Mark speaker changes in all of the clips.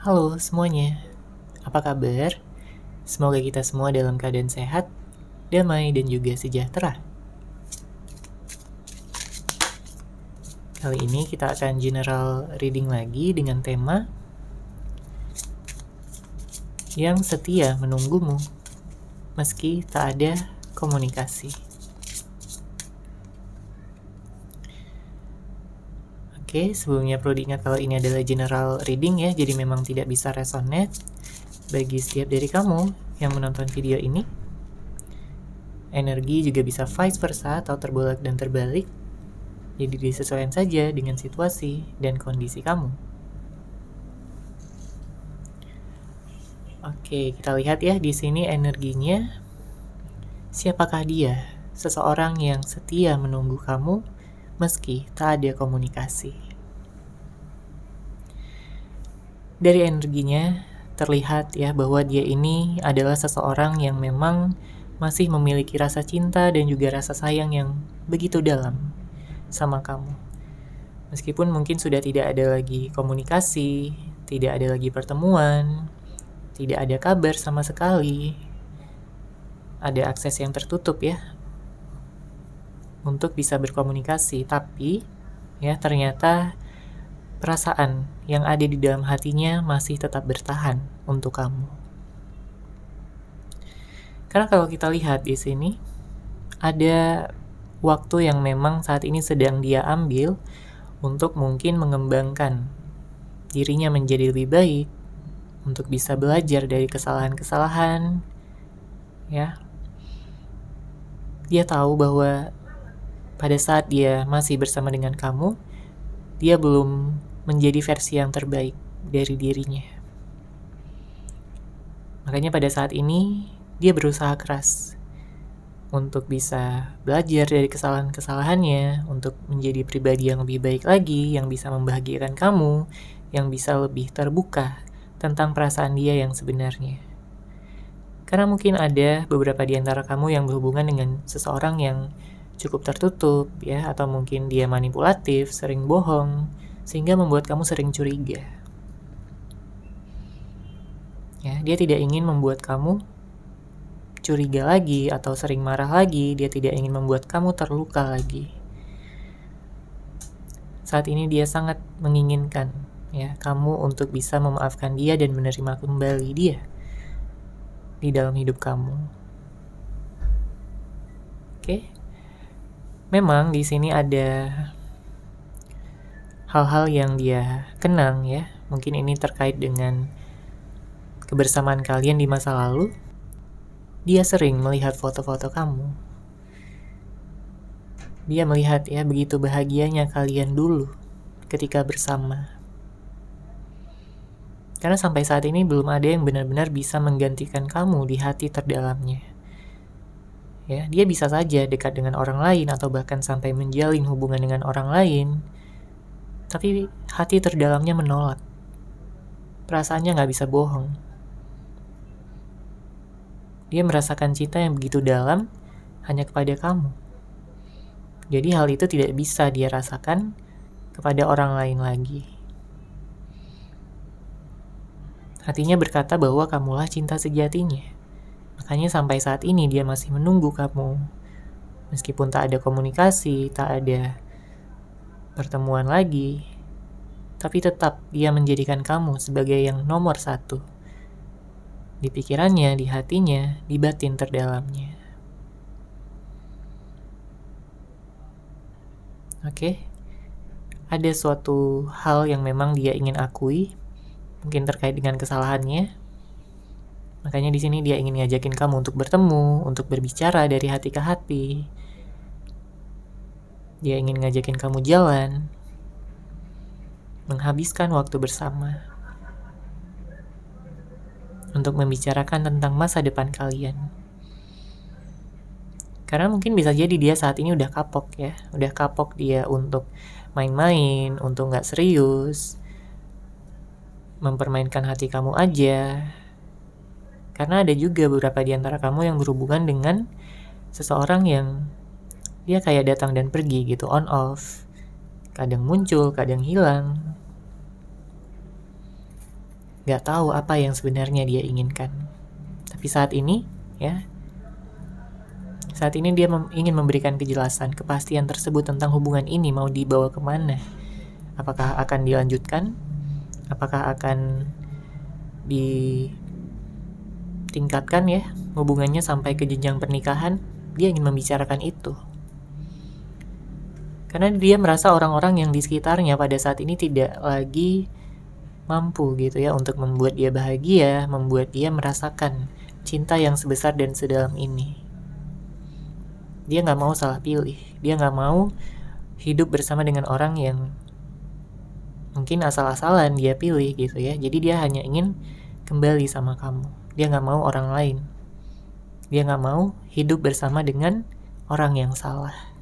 Speaker 1: Halo semuanya, apa kabar? Semoga kita semua dalam keadaan sehat, damai, dan juga sejahtera. Kali ini kita akan general reading lagi dengan tema yang setia menunggumu, meski tak ada komunikasi. Oke, sebelumnya perlu diingat kalau ini adalah general reading ya, jadi memang tidak bisa resonate bagi setiap dari kamu yang menonton video ini. Energi juga bisa vice versa atau terbolak dan terbalik, jadi disesuaikan saja dengan situasi dan kondisi kamu. Oke, kita lihat ya di sini energinya. Siapakah dia? Seseorang yang setia menunggu kamu meski tak ada komunikasi. Dari energinya terlihat ya bahwa dia ini adalah seseorang yang memang masih memiliki rasa cinta dan juga rasa sayang yang begitu dalam sama kamu. Meskipun mungkin sudah tidak ada lagi komunikasi, tidak ada lagi pertemuan, tidak ada kabar sama sekali, ada akses yang tertutup ya untuk bisa berkomunikasi, tapi ya ternyata perasaan yang ada di dalam hatinya masih tetap bertahan untuk kamu. Karena kalau kita lihat di sini ada waktu yang memang saat ini sedang dia ambil untuk mungkin mengembangkan dirinya menjadi lebih baik, untuk bisa belajar dari kesalahan-kesalahan ya. Dia tahu bahwa pada saat dia masih bersama dengan kamu, dia belum menjadi versi yang terbaik dari dirinya. Makanya pada saat ini, dia berusaha keras untuk bisa belajar dari kesalahan-kesalahannya, untuk menjadi pribadi yang lebih baik lagi, yang bisa membahagiakan kamu, yang bisa lebih terbuka tentang perasaan dia yang sebenarnya. Karena mungkin ada beberapa di antara kamu yang berhubungan dengan seseorang yang cukup tertutup ya, atau mungkin dia manipulatif, sering bohong, sehingga membuat kamu sering curiga. Ya, dia tidak ingin membuat kamu curiga lagi atau sering marah lagi, dia tidak ingin membuat kamu terluka lagi. Saat ini dia sangat menginginkan ya kamu untuk bisa memaafkan dia dan menerima kembali dia di dalam hidup kamu. Oke. Memang di sini ada hal-hal yang dia kenang ya. Mungkin ini terkait dengan kebersamaan kalian di masa lalu. Dia sering melihat foto-foto kamu. Dia melihat ya begitu bahagianya kalian dulu ketika bersama. Karena sampai saat ini belum ada yang benar-benar bisa menggantikan kamu di hati terdalamnya. Ya, dia bisa saja dekat dengan orang lain atau bahkan sampai menjalin hubungan dengan orang lain, tapi hati terdalamnya menolak. Perasaannya nggak bisa bohong. Dia merasakan cinta yang begitu dalam hanya kepada kamu. Jadi hal itu tidak bisa dia rasakan kepada orang lain lagi. Hatinya berkata bahwa kamulah cinta sejatinya. Makanya sampai saat ini dia masih menunggu kamu. Meskipun tak ada komunikasi, tak ada pertemuan lagi, tapi tetap dia menjadikan kamu sebagai yang nomor satu. Di pikirannya, di hatinya, di batin terdalamnya. Oke? Ada suatu hal yang memang dia ingin akui, mungkin terkait dengan kesalahannya. Makanya di sini dia ingin ngajakin kamu untuk bertemu, untuk berbicara dari hati ke hati. Dia ingin ngajakin kamu jalan, menghabiskan waktu bersama, untuk membicarakan tentang masa depan kalian. Karena mungkin bisa jadi dia saat ini udah kapok ya, udah kapok dia untuk main-main, untuk gak serius, mempermainkan hati kamu aja. Karena ada juga beberapa di antara kamu yang berhubungan dengan seseorang yang dia kayak datang dan pergi gitu, on off. Kadang muncul, kadang hilang. nggak tahu apa yang sebenarnya dia inginkan. Tapi saat ini, ya, saat ini dia ingin memberikan kejelasan, kepastian tersebut tentang hubungan ini mau dibawa kemana. Apakah akan dilanjutkan? Apakah akan ditingkatkan ya hubungannya sampai ke jenjang pernikahan? Dia ingin membicarakan itu. Karena dia merasa orang-orang yang di sekitarnya pada saat ini tidak lagi mampu gitu ya untuk membuat dia bahagia, membuat dia merasakan cinta yang sebesar dan sedalam ini. Dia nggak mau salah pilih, dia nggak mau hidup bersama dengan orang yang mungkin asal-asalan dia pilih gitu ya. Jadi dia hanya ingin kembali sama kamu. Dia nggak mau orang lain. Dia nggak mau hidup bersama dengan orang yang salah.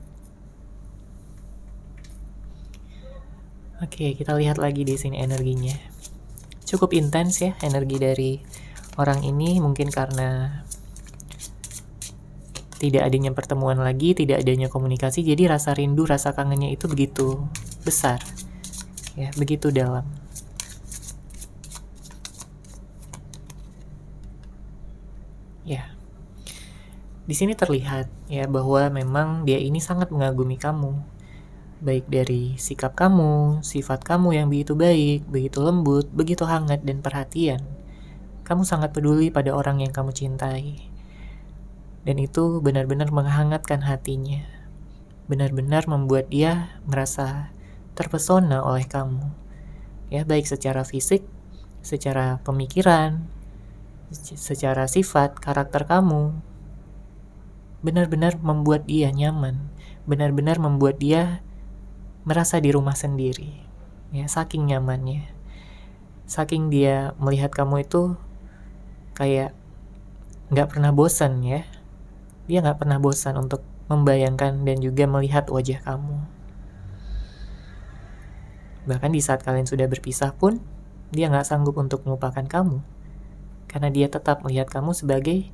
Speaker 1: Oke, kita lihat lagi di sini energinya. Cukup intens ya energi dari orang ini, mungkin karena tidak adanya pertemuan lagi, tidak adanya komunikasi, jadi rasa rindu, rasa kangennya itu begitu besar. Ya, begitu dalam. Ya. Di sini terlihat ya bahwa memang dia ini sangat mengagumi kamu. Baik dari sikap kamu, sifat kamu yang begitu baik, begitu lembut, begitu hangat dan perhatian. Kamu sangat peduli pada orang yang kamu cintai. Dan itu benar-benar menghangatkan hatinya. Benar-benar membuat dia merasa terpesona oleh kamu. Ya, baik secara fisik, secara pemikiran, secara sifat, karakter kamu. Benar-benar membuat dia nyaman. Benar-benar membuat dia merasa di rumah sendiri, ya, saking nyamannya, saking dia melihat kamu itu kayak nggak pernah bosan ya, dia nggak pernah bosan untuk membayangkan dan juga melihat wajah kamu. Bahkan di saat kalian sudah berpisah pun, dia nggak sanggup untuk melupakan kamu, karena dia tetap melihat kamu sebagai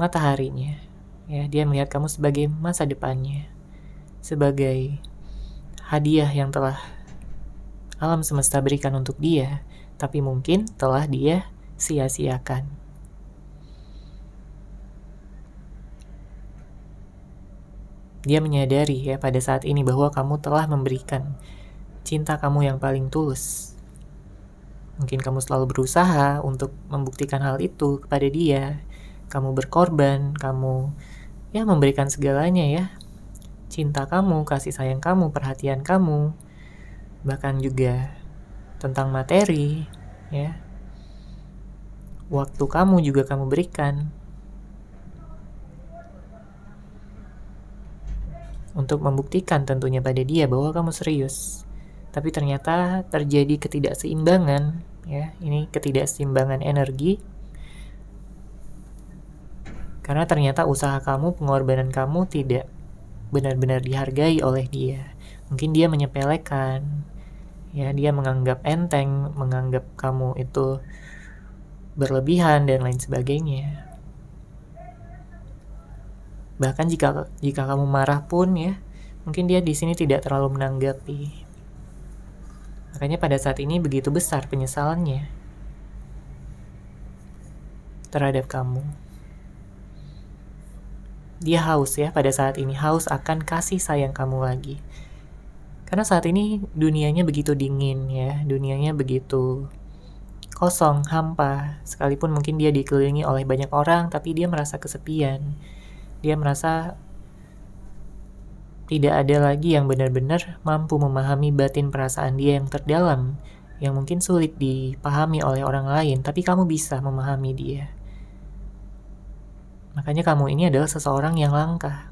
Speaker 1: mataharinya, ya, dia melihat kamu sebagai masa depannya, sebagai hadiah yang telah alam semesta berikan untuk dia, tapi mungkin telah dia sia-siakan. Dia menyadari ya pada saat ini bahwa kamu telah memberikan cinta kamu yang paling tulus. Mungkin kamu selalu berusaha untuk membuktikan hal itu kepada dia. Kamu berkorban, kamu ya memberikan segalanya ya. Cinta kamu, kasih sayang kamu, perhatian kamu, bahkan juga tentang materi, ya. Waktu kamu juga kamu berikan untuk membuktikan tentunya pada dia bahwa kamu serius. Tapi ternyata terjadi ketidakseimbangan, ya. Ini ketidakseimbangan energi. Karena ternyata usaha kamu, pengorbanan kamu tidak benar-benar dihargai oleh dia. Mungkin dia menyepelekan, ya, dia menganggap enteng, menganggap kamu itu berlebihan dan lain sebagainya. Bahkan jika kamu marah pun ya, mungkin dia di sini tidak terlalu menanggapi. Makanya pada saat ini begitu besar penyesalannya terhadap kamu. Dia haus ya pada saat ini, haus akan kasih sayang kamu lagi. Karena saat ini dunianya begitu dingin ya, dunianya begitu kosong, hampa. Sekalipun mungkin dia dikelilingi oleh banyak orang, tapi dia merasa kesepian. Dia merasa tidak ada lagi yang benar-benar mampu memahami batin perasaan dia yang terdalam, yang mungkin sulit dipahami oleh orang lain, tapi kamu bisa memahami dia. Makanya kamu ini adalah seseorang yang langka.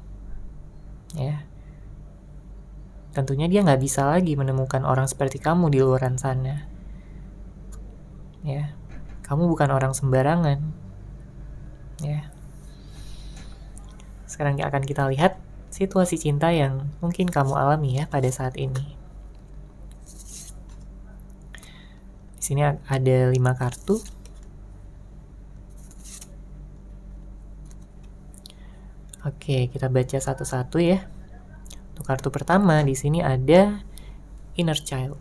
Speaker 1: Ya. Tentunya dia nggak bisa lagi menemukan orang seperti kamu di luaran sana. Ya. Kamu bukan orang sembarangan. Ya. Sekarang akan kita lihat situasi cinta yang mungkin kamu alami ya pada saat ini. Di sini ada 5 kartu. Oke, kita baca satu-satu ya. Untuk kartu pertama di sini ada Inner Child.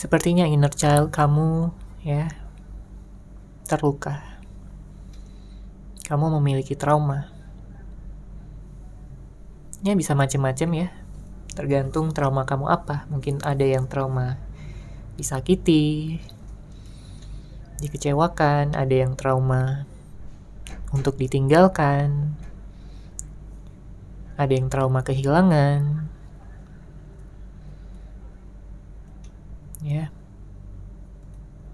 Speaker 1: Sepertinya inner child kamu ya terluka. Kamu memiliki trauma. Ya bisa macam-macam ya. Tergantung trauma kamu apa. Mungkin ada yang trauma disakiti, dikecewakan, ada yang trauma untuk ditinggalkan, ada yang trauma kehilangan. Ya.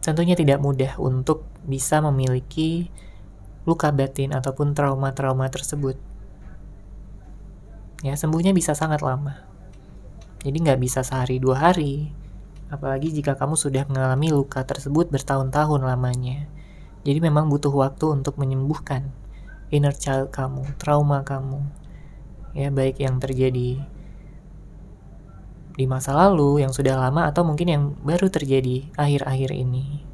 Speaker 1: Tentunya tidak mudah untuk bisa memiliki luka batin ataupun trauma-trauma tersebut. Ya, sembuhnya bisa sangat lama. Jadi nggak bisa sehari 2 hari. Apalagi jika kamu sudah mengalami luka tersebut bertahun-tahun lamanya. Jadi memang butuh waktu untuk menyembuhkan inner child kamu, trauma kamu. Ya, baik yang terjadi di masa lalu, yang sudah lama, atau mungkin yang baru terjadi akhir-akhir ini.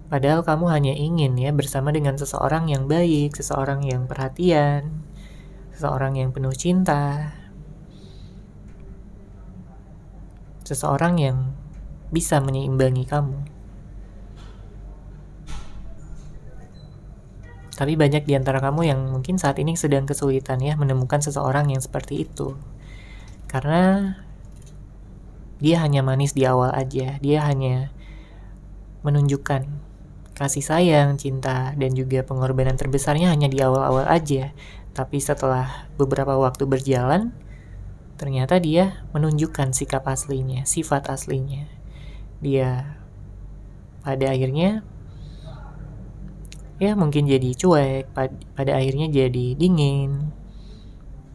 Speaker 1: Padahal kamu hanya ingin ya bersama dengan seseorang yang baik, seseorang yang perhatian, seseorang yang penuh cinta, seseorang yang bisa menyeimbangi kamu. Tapi banyak di antara kamu yang mungkin saat ini sedang kesulitan ya menemukan seseorang yang seperti itu. Karena dia hanya manis di awal aja, dia hanya menunjukkan kasih sayang, cinta, dan juga pengorbanan terbesarnya hanya di awal-awal aja. Tapi setelah beberapa waktu berjalan, ternyata dia menunjukkan sikap aslinya, sifat aslinya. Dia pada akhirnya ya mungkin jadi cuek, pada akhirnya jadi dingin,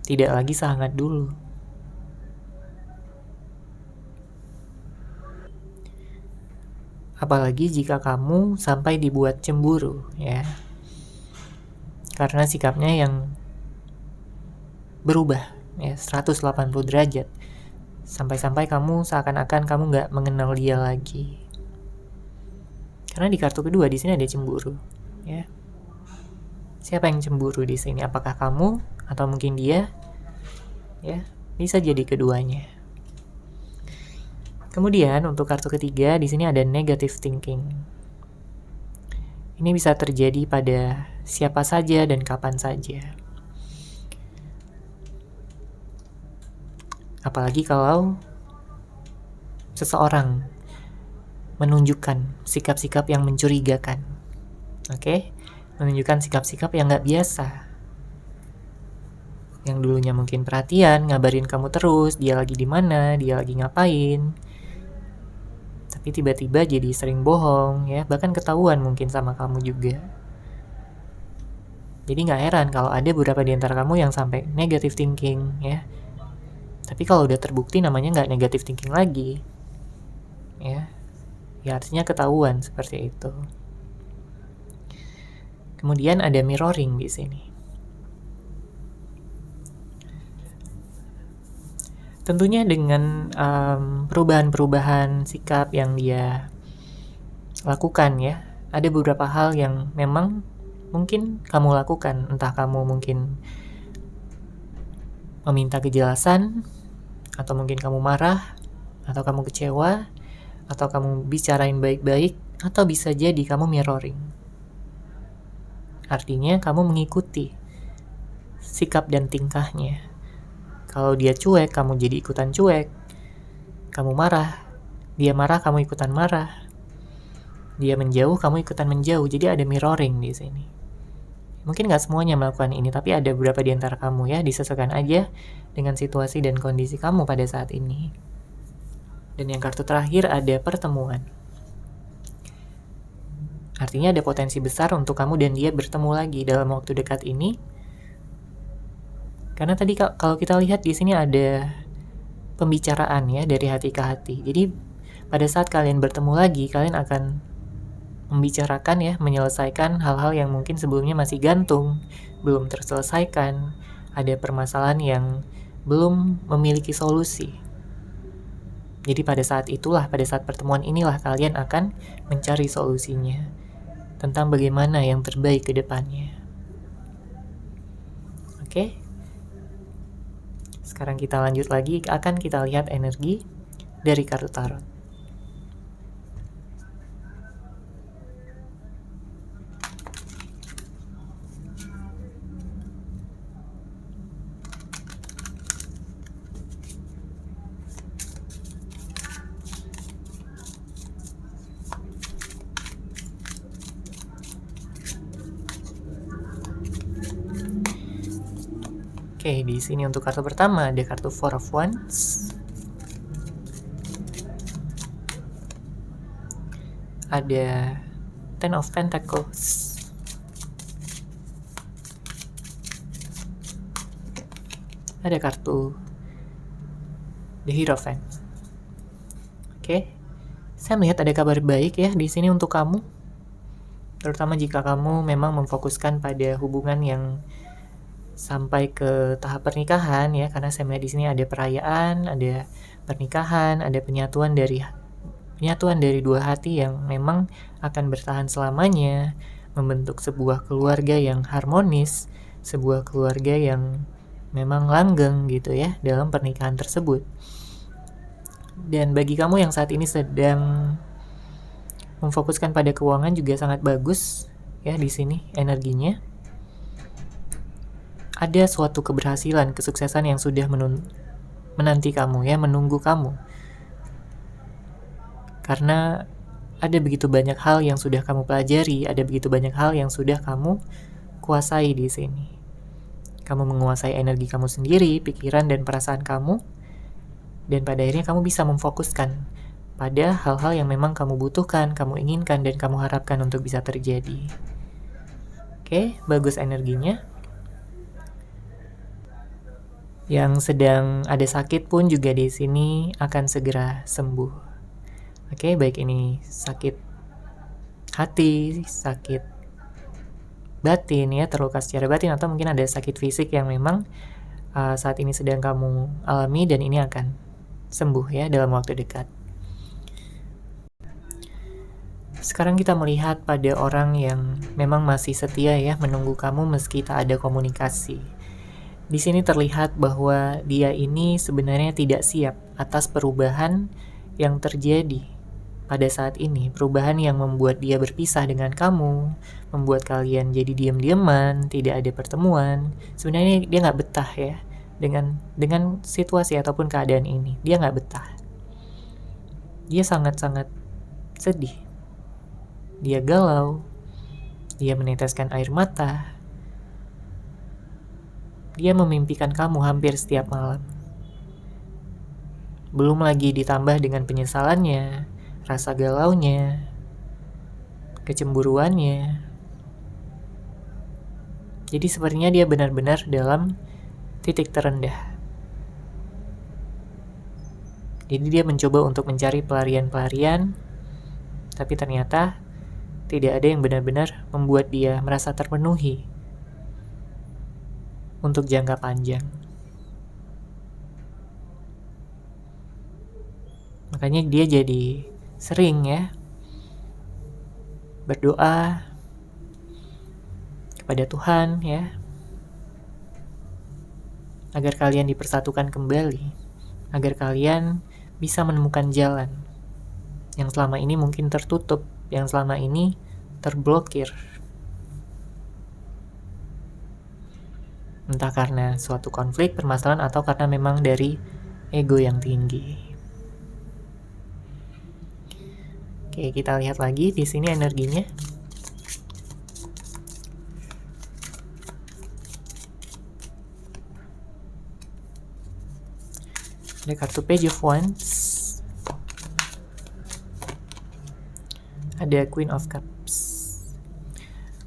Speaker 1: tidak lagi sehangat dulu. Apalagi jika kamu sampai dibuat cemburu ya. Karena sikapnya yang berubah ya 180 derajat. Sampai-sampai kamu seakan-akan kamu nggak mengenal dia lagi. Karena di kartu kedua di sini ada cemburu ya. Siapa yang cemburu di sini? Apakah kamu atau mungkin dia? Ya, bisa jadi keduanya. Kemudian untuk kartu ketiga di sini ada negative thinking. Ini bisa terjadi pada siapa saja dan kapan saja. Apalagi kalau seseorang menunjukkan sikap-sikap yang mencurigakan. Oke? Menunjukkan sikap-sikap yang nggak biasa. Yang dulunya mungkin perhatian, ngabarin kamu terus, dia lagi di mana, dia lagi ngapain. Tapi tiba-tiba jadi sering bohong ya, bahkan ketahuan mungkin sama kamu juga. Jadi nggak heran kalau ada beberapa di antara kamu yang sampai negative thinking ya. Tapi kalau udah terbukti namanya nggak negative thinking lagi ya. Ya artinya ketahuan seperti itu. Kemudian ada mirroring di sini. Tentunya dengan perubahan-perubahan sikap yang dia lakukan ya, ada beberapa hal yang memang mungkin kamu lakukan. Entah kamu mungkin meminta kejelasan, atau mungkin kamu marah, atau kamu kecewa, atau kamu bicarain baik-baik, atau bisa jadi kamu mirroring. Artinya kamu mengikuti sikap dan tingkahnya. Kalau dia cuek, kamu jadi ikutan cuek. Kamu marah, dia marah, kamu ikutan marah. Dia menjauh, kamu ikutan menjauh. Jadi ada mirroring di sini. Mungkin nggak semuanya melakukan ini, tapi ada beberapa di antara kamu ya. Disesuaikan aja dengan situasi dan kondisi kamu pada saat ini. Dan yang kartu terakhir ada pertemuan. Artinya ada potensi besar untuk kamu dan dia bertemu lagi dalam waktu dekat ini. Karena tadi kalau kita lihat di sini ada pembicaraan ya dari hati ke hati. Jadi pada saat kalian bertemu lagi, kalian akan membicarakan ya, menyelesaikan hal-hal yang mungkin sebelumnya masih gantung, belum terselesaikan, ada permasalahan yang belum memiliki solusi. Jadi pada saat itulah, pada saat pertemuan inilah kalian akan mencari solusinya tentang bagaimana yang terbaik ke depannya. Oke? Sekarang kita lanjut lagi, akan kita lihat energi dari kartu tarot. Oke, di sini untuk kartu pertama ada kartu Four of Wands. Ada Ten of Pentacles. Ada kartu The Hierophant. Oke. Saya melihat ada kabar baik ya di sini untuk kamu. Terutama jika kamu memang memfokuskan pada hubungan yang sampai ke tahap pernikahan ya, karena saya melihat di sini ada perayaan, ada pernikahan, ada penyatuan dari dua hati yang memang akan bertahan selamanya, membentuk sebuah keluarga yang harmonis, sebuah keluarga yang memang langgeng gitu ya dalam pernikahan tersebut. Dan bagi kamu yang saat ini sedang memfokuskan pada keuangan juga sangat bagus ya di sini energinya. Ada suatu keberhasilan, kesuksesan yang sudah menanti kamu ya, menunggu kamu. Karena ada begitu banyak hal yang sudah kamu pelajari, ada begitu banyak hal yang sudah kamu kuasai di sini. Kamu menguasai energi kamu sendiri, pikiran dan perasaan kamu, dan pada akhirnya kamu bisa memfokuskan pada hal-hal yang memang kamu butuhkan, kamu inginkan, dan kamu harapkan untuk bisa terjadi. Oke, bagus energinya. Yang sedang ada sakit pun juga di sini akan segera sembuh. Oke, baik ini sakit hati, sakit batin ya, terluka secara batin, atau mungkin ada sakit fisik yang memang saat ini sedang kamu alami dan ini akan sembuh ya dalam waktu dekat. Sekarang kita melihat pada orang yang memang masih setia ya, menunggu kamu meski tak ada komunikasi. Di sini terlihat bahwa dia ini sebenarnya tidak siap atas perubahan yang terjadi pada saat ini. Perubahan yang membuat dia berpisah dengan kamu, membuat kalian jadi diam-diaman, tidak ada pertemuan. Sebenarnya dia nggak betah ya dengan situasi ataupun keadaan ini. Dia nggak betah. Dia sangat-sangat sedih. Dia galau. Dia meneteskan air mata. Dia memimpikan kamu hampir setiap malam. Belum lagi ditambah dengan penyesalannya, rasa galaunya, kecemburuannya. Jadi sepertinya dia benar-benar dalam titik terendah. Jadi dia mencoba untuk mencari pelarian-pelarian, tapi ternyata tidak ada yang benar-benar membuat dia merasa terpenuhi untuk jangka panjang. Makanya dia jadi sering ya berdoa kepada Tuhan ya, agar kalian dipersatukan kembali, agar kalian bisa menemukan jalan yang selama ini mungkin tertutup, yang selama ini terblokir. Entah karena suatu konflik, permasalahan, atau karena memang dari ego yang tinggi. Oke, kita lihat lagi di sini energinya. Ada kartu Page of Wands. Ada Queen of Cups.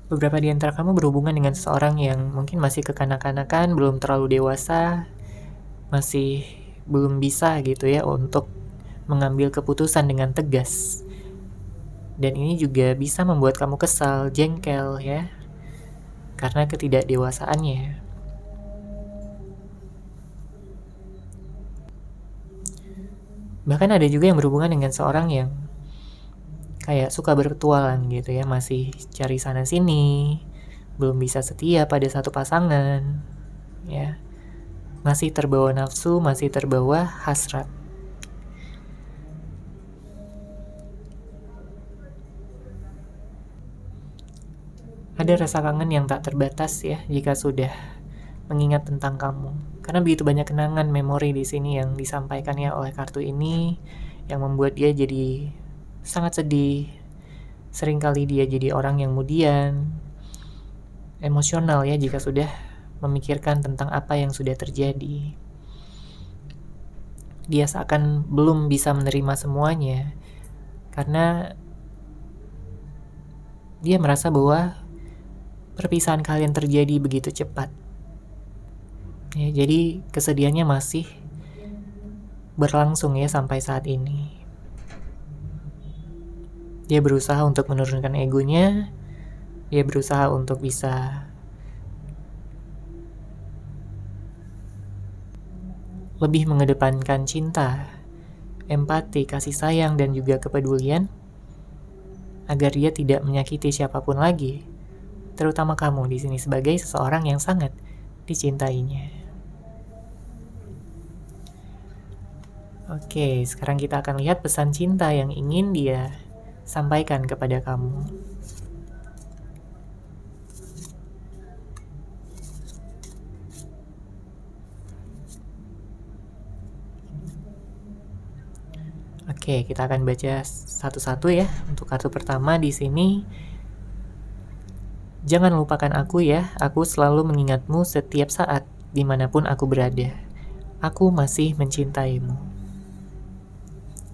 Speaker 1: Beberapa di antara kamu berhubungan dengan seseorang yang mungkin masih kekanak-kanakan, belum terlalu dewasa, masih belum bisa gitu ya untuk mengambil keputusan dengan tegas. Dan ini juga bisa membuat kamu kesal, jengkel ya, karena ketidakdewasaannya. Bahkan ada juga yang berhubungan dengan seorang yang kayak suka berpetualang gitu ya, masih cari sana sini, belum bisa setia pada satu pasangan ya. masih terbawa nafsu, masih terbawa hasrat. Ada rasa kangen yang tak terbatas ya jika sudah mengingat tentang kamu. Karena begitu banyak kenangan, memori di sini yang disampaikan ya oleh kartu ini yang membuat dia jadi sangat sedih. Seringkali dia jadi orang yang kemudian emosional ya jika sudah memikirkan tentang apa yang sudah terjadi. Dia seakan belum bisa menerima semuanya karena dia merasa bahwa perpisahan kalian terjadi begitu cepat. Ya, jadi kesedihannya masih berlangsung ya sampai saat ini. Dia berusaha untuk menurunkan egonya, dia berusaha untuk bisa lebih mengedepankan cinta, empati, kasih sayang, dan juga kepedulian, agar dia tidak menyakiti siapapun lagi, terutama kamu di sini sebagai seseorang yang sangat dicintainya. Oke, sekarang kita akan lihat pesan cinta yang ingin dia sampaikan kepada kamu. Oke, kita akan baca satu-satu ya. Untuk kartu pertama di sini, jangan lupakan aku ya, aku selalu mengingatmu setiap saat, dimanapun aku berada. Aku masih mencintaimu.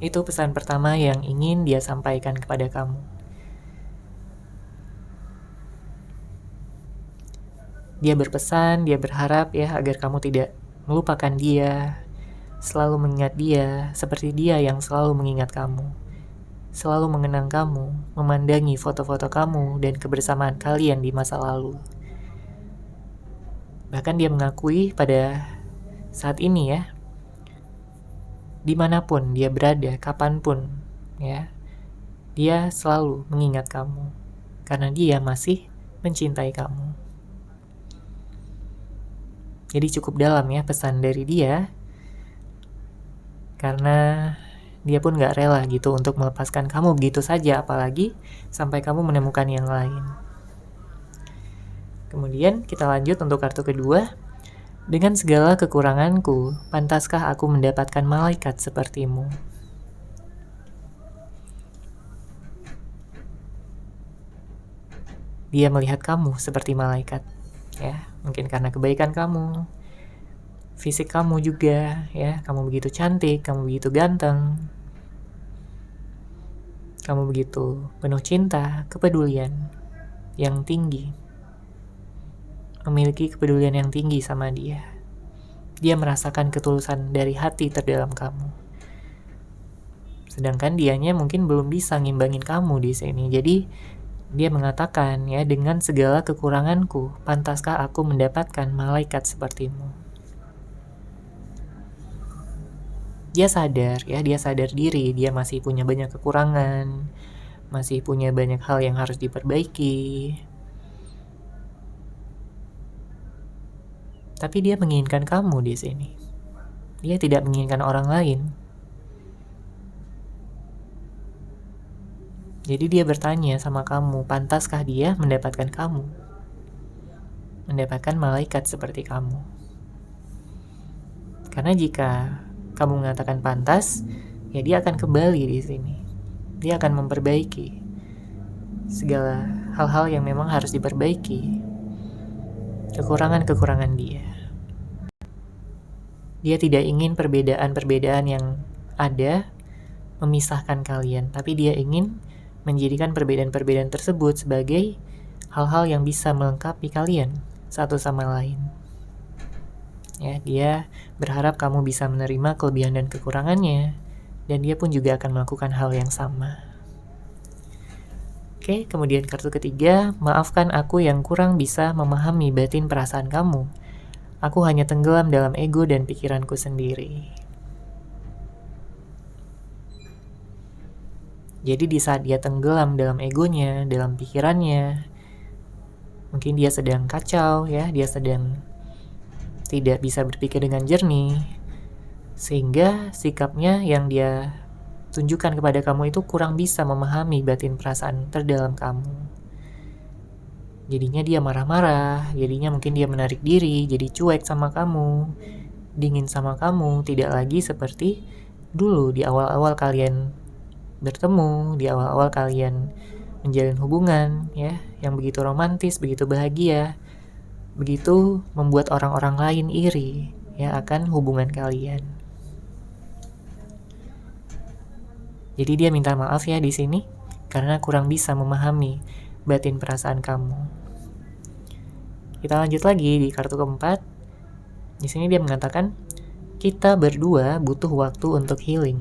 Speaker 1: Itu pesan pertama yang ingin dia sampaikan kepada kamu. Dia berpesan, dia berharap ya agar kamu tidak melupakan dia, selalu mengingat dia, seperti dia yang selalu mengingat kamu. Selalu mengenang kamu, memandangi foto-foto kamu dan kebersamaan kalian di masa lalu. Bahkan dia mengakui pada saat ini ya, dimanapun dia berada, kapanpun ya, dia selalu mengingat kamu karena dia masih mencintai kamu. Jadi cukup dalam ya pesan dari dia, karena dia pun gak rela gitu untuk melepaskan kamu begitu saja, apalagi sampai kamu menemukan yang lain. Kemudian kita lanjut untuk kartu kedua. Dengan segala kekuranganku, pantaskah aku mendapatkan malaikat sepertimu? Dia melihat kamu seperti malaikat, ya. Mungkin karena kebaikan kamu, fisik kamu juga, ya. Kamu begitu cantik, kamu begitu ganteng, kamu begitu penuh cinta, kepedulian yang tinggi. Memiliki kepedulian yang tinggi sama dia. Dia merasakan ketulusan dari hati terdalam kamu. Sedangkan dianya mungkin belum bisa ngimbangin kamu di sini. Jadi dia mengatakan ya, dengan segala kekuranganku, pantaskah aku mendapatkan malaikat sepertimu? Dia sadar ya, dia sadar diri, dia masih punya banyak kekurangan, masih punya banyak hal yang harus diperbaiki. Tapi dia menginginkan kamu di sini. Dia tidak menginginkan orang lain. Jadi dia bertanya sama kamu, pantaskah dia mendapatkan kamu? Mendapatkan malaikat seperti kamu. Karena jika kamu mengatakan pantas, ya dia akan kembali di sini. Dia akan memperbaiki segala hal-hal yang memang harus diperbaiki. Kekurangan-kekurangan dia. Dia tidak ingin perbedaan-perbedaan yang ada memisahkan kalian, tapi dia ingin menjadikan perbedaan-perbedaan tersebut sebagai hal-hal yang bisa melengkapi kalian satu sama lain. Ya, dia berharap kamu bisa menerima kelebihan dan kekurangannya, dan dia pun juga akan melakukan hal yang sama. Oke, kemudian kartu ketiga, maafkan aku yang kurang bisa memahami batin perasaan kamu. Aku hanya tenggelam dalam ego dan pikiranku sendiri. Jadi di saat dia tenggelam dalam egonya, dalam pikirannya, mungkin dia sedang kacau ya, dia sedang tidak bisa berpikir dengan jernih, sehingga sikapnya yang dia tunjukkan kepada kamu itu kurang bisa memahami batin perasaan terdalam kamu. Jadinya dia marah-marah, jadinya mungkin dia menarik diri, jadi cuek sama kamu, dingin sama kamu, tidak lagi seperti dulu di awal-awal kalian bertemu, di awal-awal kalian menjalin hubungan, ya, yang begitu romantis, begitu bahagia, begitu membuat orang-orang lain iri, ya, akan hubungan kalian. Jadi dia minta maaf ya di sini karena kurang bisa memahami batin perasaan kamu. Kita lanjut lagi di kartu keempat. Di sini dia mengatakan kita berdua butuh waktu untuk healing.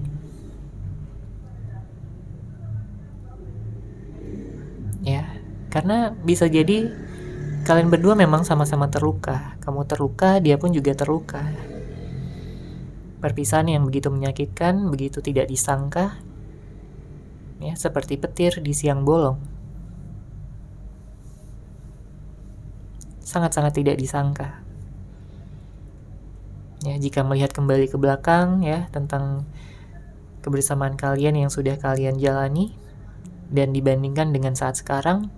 Speaker 1: Ya, karena bisa jadi kalian berdua memang sama-sama terluka. Kamu terluka, dia pun juga terluka. Perpisahan yang begitu menyakitkan, begitu tidak disangka, ya, seperti petir di siang bolong. Sangat-sangat tidak disangka. Ya, jika melihat kembali ke belakang, ya, tentang kebersamaan kalian yang sudah kalian jalani, dan dibandingkan dengan saat sekarang,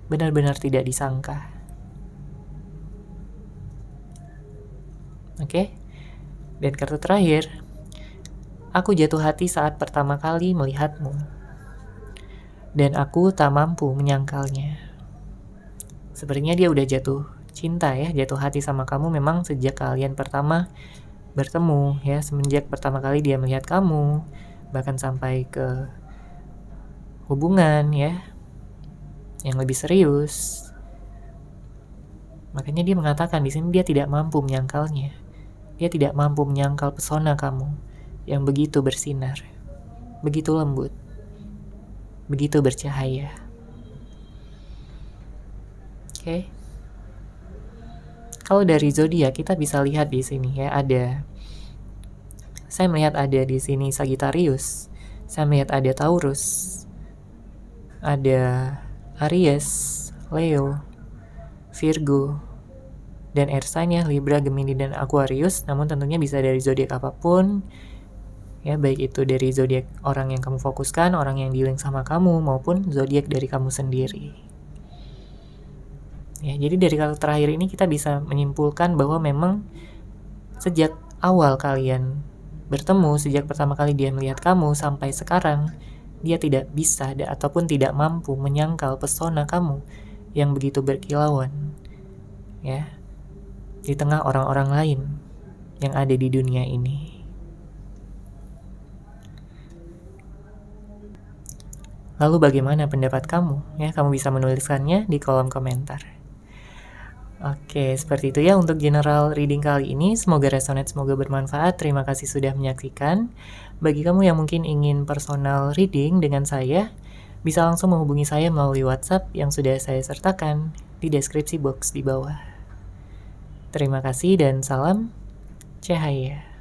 Speaker 1: benar-benar tidak disangka. Oke? Dan kartu terakhir, aku jatuh hati saat pertama kali melihatmu, dan aku tak mampu menyangkalnya. Sepertinya dia udah jatuh cinta ya, jatuh hati sama kamu memang sejak kalian pertama bertemu ya, semenjak pertama kali dia melihat kamu, bahkan sampai ke hubungan ya yang lebih serius. Makanya dia mengatakan di sini dia tidak mampu menyangkalnya. Dia tidak mampu menyangkal pesona kamu yang begitu bersinar, begitu lembut, begitu bercahaya. Oke. Kalau dari zodiak kita bisa lihat di sini ya, saya melihat ada di sini Sagittarius, saya melihat ada Taurus, ada Aries, Leo, Virgo, dan air sign-nya Libra, Gemini, dan Aquarius. Namun tentunya bisa dari zodiak apapun, ya, baik itu dari zodiak orang yang kamu fokuskan, orang yang dealing sama kamu, maupun zodiak dari kamu sendiri. Ya, jadi dari kartu terakhir ini kita bisa menyimpulkan bahwa memang sejak awal kalian bertemu, sejak pertama kali dia melihat kamu sampai sekarang, dia tidak bisa ataupun tidak mampu menyangkal pesona kamu yang begitu berkilauan, ya, di tengah orang-orang lain yang ada di dunia ini. Lalu bagaimana pendapat kamu? Ya, kamu bisa menuliskannya di kolom komentar. Oke, seperti itu ya untuk general reading kali ini. Semoga resonate, semoga bermanfaat. Terima kasih sudah menyaksikan. Bagi kamu yang mungkin ingin personal reading dengan saya, bisa langsung menghubungi saya melalui WhatsApp yang sudah saya sertakan di deskripsi box di bawah. Terima kasih dan salam cahaya.